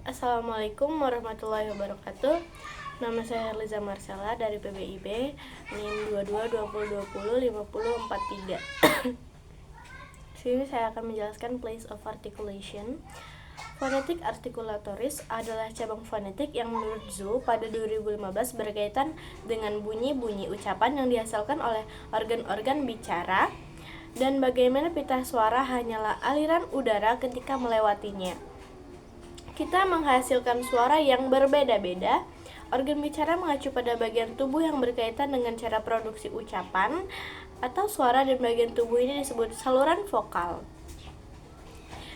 Assalamualaikum warahmatullahi wabarakatuh. Nama saya Liza Marcella dari PBIB, NIM 2220205043. Sini saya akan menjelaskan place of articulation. Fonetik artikulatoris adalah cabang fonetik yang menurut Zoo pada 2015 berkaitan dengan bunyi-bunyi ucapan yang dihasilkan oleh organ-organ bicara dan bagaimana pita suara hanyalah aliran udara ketika melewatinya. Kita menghasilkan suara yang berbeda-beda. Organ bicara mengacu pada bagian tubuh yang berkaitan dengan cara produksi ucapan atau suara, dan bagian tubuh ini disebut saluran vokal.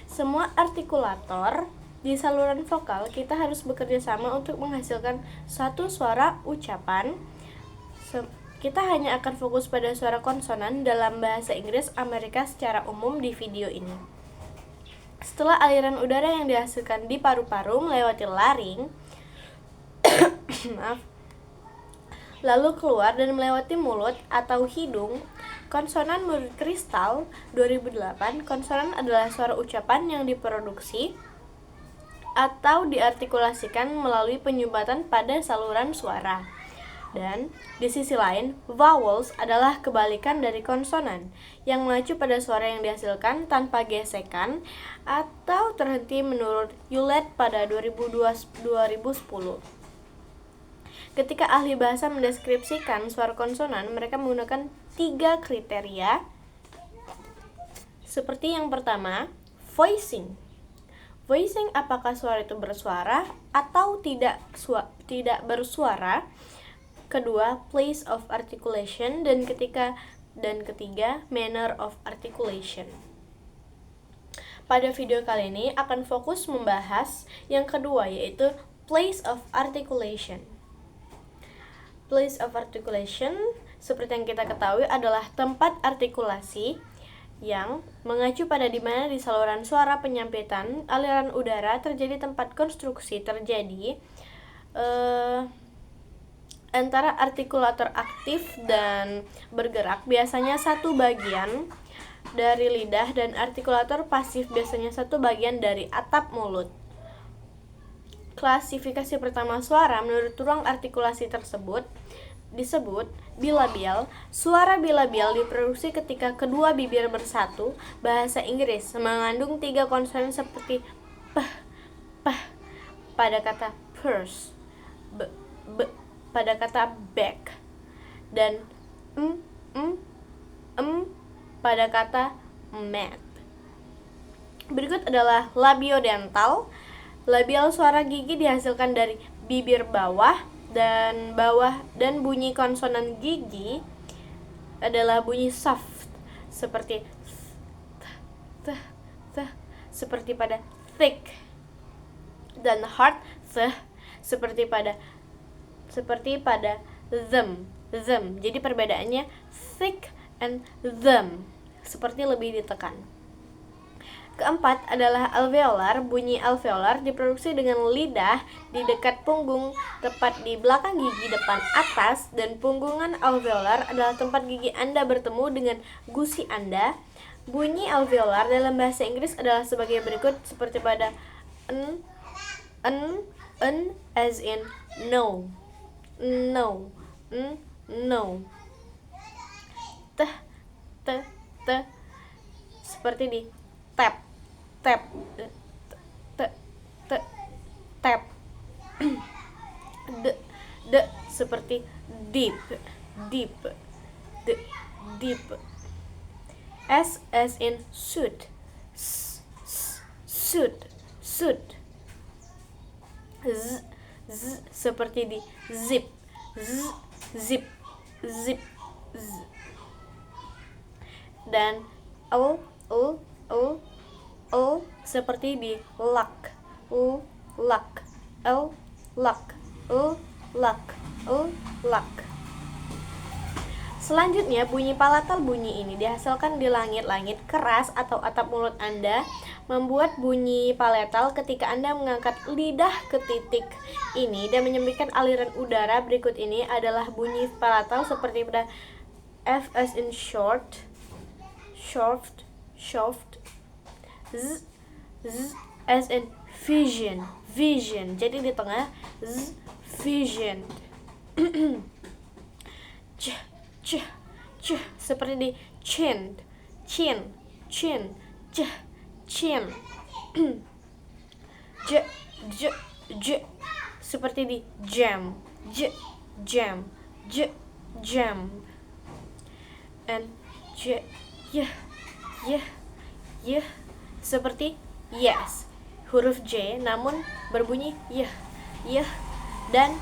Semua artikulator di saluran vokal kita harus bekerja sama untuk menghasilkan satu suara ucapan. Kita hanya akan fokus pada suara konsonan dalam bahasa Inggris Amerika secara umum di video ini. Setelah aliran udara yang dihasilkan di paru-paru melewati laring lalu keluar dan melewati mulut atau hidung, konsonan menurut Kristal 2008, konsonan adalah suara ucapan yang diproduksi atau diartikulasikan melalui penyumbatan pada saluran suara. Dan di sisi lain, vowels adalah kebalikan dari konsonan yang mengacu pada suara yang dihasilkan tanpa gesekan atau terhenti menurut Hewlett pada 2010. Ketika ahli bahasa mendeskripsikan suara konsonan, mereka menggunakan 3 kriteria. Seperti yang pertama, voicing. Voicing, apakah suara itu bersuara atau tidak bersuara. Kedua, place of articulation, dan ketiga, manner of articulation. Pada video kali ini akan fokus membahas yang kedua, yaitu place of articulation. Place of articulation, seperti yang kita ketahui, adalah tempat artikulasi yang mengacu pada dimana di saluran suara penyampitan aliran udara terjadi tempat konstruksi terjadi antara artikulator aktif dan bergerak, biasanya satu bagian dari lidah, dan artikulator pasif, biasanya satu bagian dari atap mulut. Klasifikasi pertama suara menurut ruang artikulasi tersebut disebut bilabial. Suara bilabial diproduksi ketika kedua bibir bersatu. Bahasa Inggris mengandung 3 konsonan seperti p, pada kata purse, b pada kata back, dan pada kata mat. Berikut adalah labiodental. Labial suara gigi dihasilkan dari bibir bawah dan bunyi konsonan gigi adalah bunyi soft seperti seperti pada thick, dan hard seperti pada them. Jadi perbedaannya thick and them, seperti lebih ditekan. Keempat adalah alveolar. Bunyi alveolar diproduksi dengan lidah di dekat punggung, tepat di belakang gigi depan atas, dan punggungan alveolar adalah tempat gigi Anda bertemu dengan gusi Anda. Bunyi alveolar dalam bahasa Inggris adalah sebagai berikut, seperti pada n as in no, t seperti di tap, tap. D seperti deep, deep. S as in suit, suit. Z seperti di zip, zip. Dan L seperti di luck, luck. Selanjutnya, bunyi palatal. Bunyi ini dihasilkan di langit-langit keras atau atap mulut Anda, membuat bunyi palatal ketika Anda mengangkat lidah ke titik ini dan menyembunyikan aliran udara. Berikut ini adalah bunyi palatal seperti pada F as in short, Z as in vision, vision. Jadi di tengah z, vision. C, c, c, seperti di chin, chin, chin, c, chin. J, j, j, seperti di jam, j, jam, j, jam. And j, y, seperti yes, huruf J namun berbunyi y, dan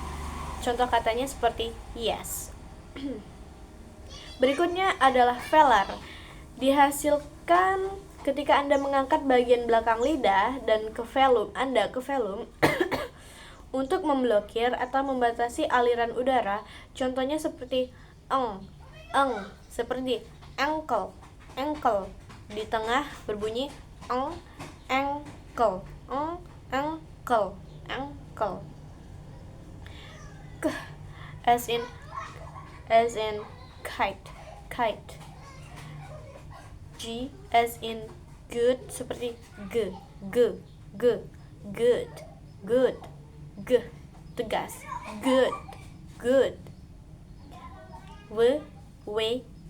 contoh katanya seperti yes. Berikutnya adalah velar. Dihasilkan ketika Anda mengangkat bagian belakang lidah dan ke velum untuk memblokir atau membatasi aliran udara. Contohnya seperti seperti ankle. Di tengah berbunyi ankle. K, as in kite. G, as in good, seperti good. G, tegas, good. W,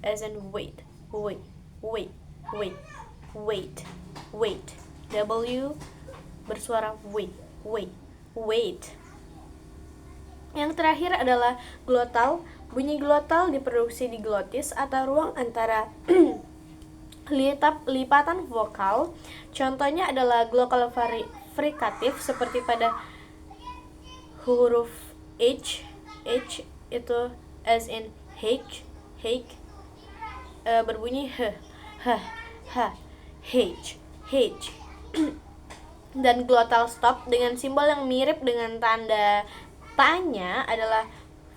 as in wait. W bersuara wait. Yang terakhir adalah glotal. Bunyi glotal diproduksi di glotis atau ruang antara lipatan vokal. Contohnya adalah glottal frikatif seperti pada huruf H itu as in H, berbunyi H. Dan glottal stop dengan simbol yang mirip dengan tanda tanya adalah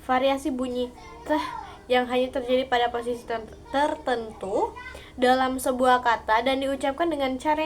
variasi bunyi teh yang hanya terjadi pada posisi tertentu dalam sebuah kata dan diucapkan dengan cara